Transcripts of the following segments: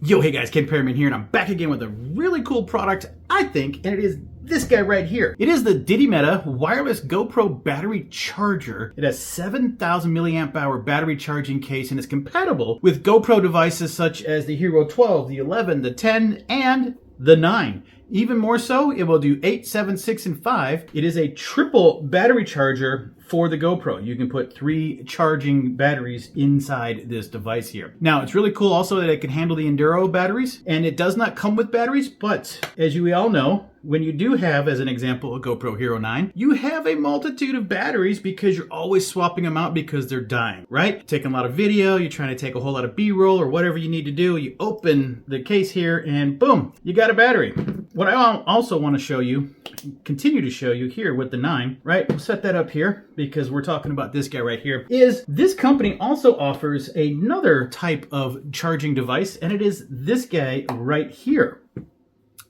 Yo, hey guys, Ken Perryman here, and I'm back again with a really cool product, I think, and it is this guy right here. It is the DIDIMETA wireless GoPro battery charger. It has 7,000 milliamp hour battery charging case and is compatible with GoPro devices such as the Hero 12, the 11, the 10, and the 9. Even more so, it will do 8, 7, 6, and 5. It is a triple battery charger for the GoPro. You can put 3 charging batteries inside this device here. Now, it's really cool also that it can handle the Enduro batteries, and it does not come with batteries, but as you all know, when you do have, as an example, a GoPro Hero 9, you have a multitude of batteries because you're always swapping them out because they're dying, right? Taking a lot of video, you're trying to take a whole lot of B-roll or whatever you need to do. You open the case here and boom, you got a battery. What I also want to show you, continue to show you here with the 9, right? We'll set that up here because we're talking about this guy right here, is this company also offers another type of charging device, and it is this guy right here.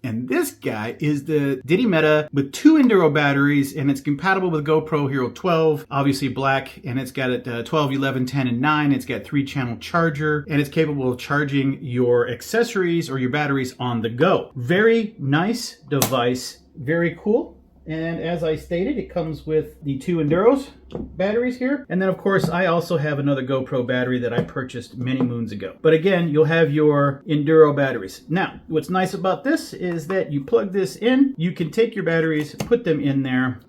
And this guy is the DIDIMETA with 2 Enduro batteries, and it's compatible with GoPro Hero 12, obviously black, and it's got it 12, 11, 10, and 9. It's got 3-channel charger, and it's capable of charging your accessories or your batteries on the go. Very nice device, very cool. And as I stated, it comes with the 2 Enduros batteries here. And then of course, I also have another GoPro battery that I purchased many moons ago. But again, you'll have your Enduro batteries. Now, what's nice about this is that you plug this in, you can take your batteries, put them in there,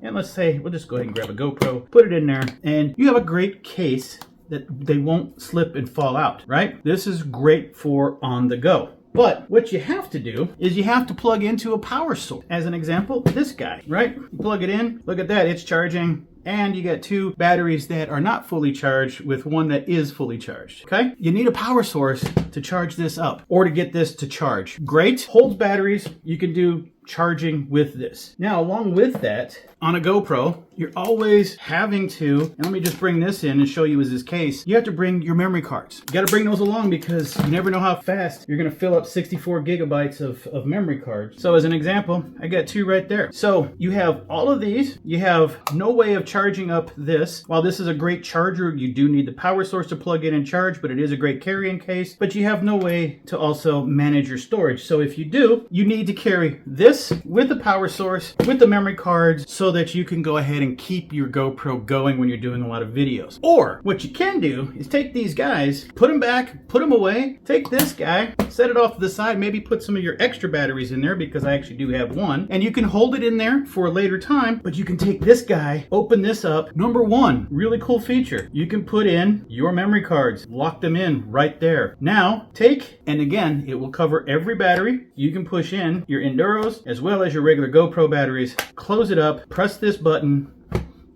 and let's say, we'll just go ahead and grab a GoPro, put it in there, and you have a great case that they won't slip and fall out, right? This is great for on the go. But what you have to do is you have to plug into a power source. As an example, this guy, right? You plug it in, look at that, it's charging, and you get 2 batteries that are not fully charged with one that is fully charged, okay? You need a power source to charge this up or to get this to charge. Great, holds batteries, you can do charging with this. Now, along with that, on a GoPro, you're always having to, and let me just bring this in and show you as this case, you have to bring your memory cards. You gotta bring those along because you never know how fast you're gonna fill up 64 gigabytes of memory cards. So as an example, I got 2 right there. So you have all of these, you have no way of charging up this. While this is a great charger, you do need the power source to plug in and charge, but it is a great carrying case, but you have no way to also manage your storage. So if you do, you need to carry this with the power source, with the memory cards, so that you can go ahead and keep your GoPro going when you're doing a lot of videos. Or what you can do is take these guys, put them back, put them away, take this guy, set it off to the side, maybe put some of your extra batteries in there because I actually do have one, and you can hold it in there for a later time, but you can take this guy, open this up. Number 1, really cool feature. You can put in your memory cards, lock them in right there. Now, take, and again, it will cover every battery. You can push in your Enduros as well as your regular GoPro batteries, close it up, press this button,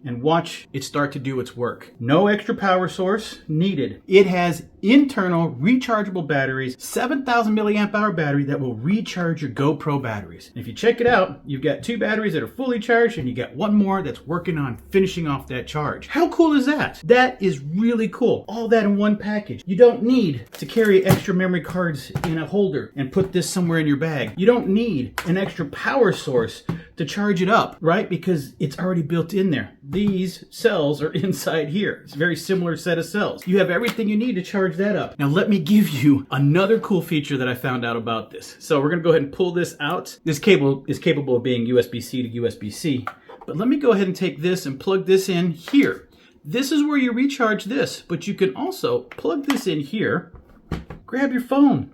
and watch it start to do its work. No extra power source needed. It has internal rechargeable batteries, 7,000 milliamp hour battery that will recharge your GoPro batteries. And if you check it out, you've got 2 batteries that are fully charged and you got 1 more that's working on finishing off that charge. How cool is that? That is really cool. All that in one package. You don't need to carry extra memory cards in a holder and put this somewhere in your bag. You don't need an extra power source to charge it up, right? Because it's already built in there. These cells are inside here. It's a very similar set of cells. You have everything you need to charge that up. Now let me give you another cool feature that I found out about this. So we're gonna go ahead and pull this out. This cable is capable of being USB-C to USB-C, but let me go ahead and take this and plug this in here. This is where you recharge this, but you can also plug this in here, grab your phone.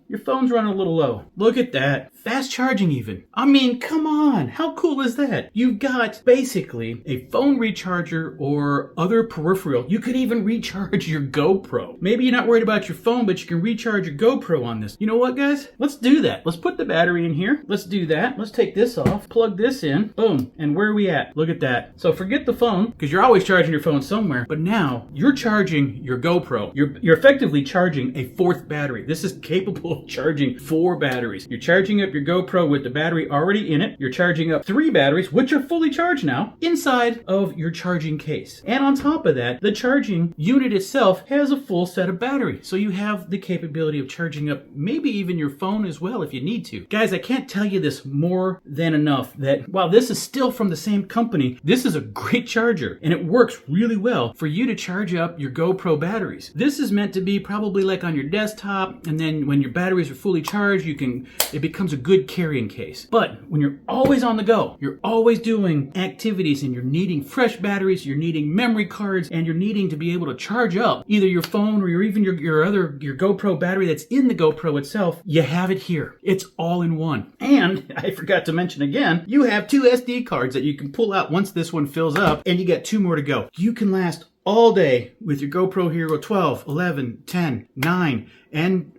Your phone's running a little low. Look at that. Fast charging even. I mean, come on. How cool is that? You've got basically a phone recharger or other peripheral. You could even recharge your GoPro. Maybe you're not worried about your phone, but you can recharge your GoPro on this. You know what, guys? Let's do that. Let's put the battery in here. Let's do that. Let's take this off, plug this in, boom. And where are we at? Look at that. So forget the phone, because you're always charging your phone somewhere, but now you're charging your GoPro. You're effectively charging a 4th battery. This is capable full charging 4 batteries. You're charging up your GoPro with the battery already in it. You're charging up 3 batteries, which are fully charged now, inside of your charging case. And on top of that, the charging unit itself has a full set of battery. So you have the capability of charging up maybe even your phone as well if you need to. Guys, I can't tell you this more than enough that while this is still from the same company, this is a great charger and it works really well for you to charge up your GoPro batteries. This is meant to be probably like on your desktop, and then when your batteries are fully charged, it becomes a good carrying case. But when you're always on the go, you're always doing activities and you're needing fresh batteries, you're needing memory cards, and you're needing to be able to charge up either your phone or even your GoPro battery that's in the GoPro itself, you have it here. It's all in one. And I forgot to mention again, you have 2 SD cards that you can pull out once this one fills up, and you got 2 more to go. You can last all day with your GoPro Hero 12, 11, 10, 9, and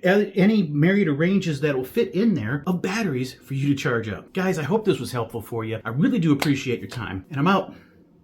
any myriad of ranges that will fit in there of batteries for you to charge up. Guys, I hope this was helpful for you. I really do appreciate your time, and I'm out.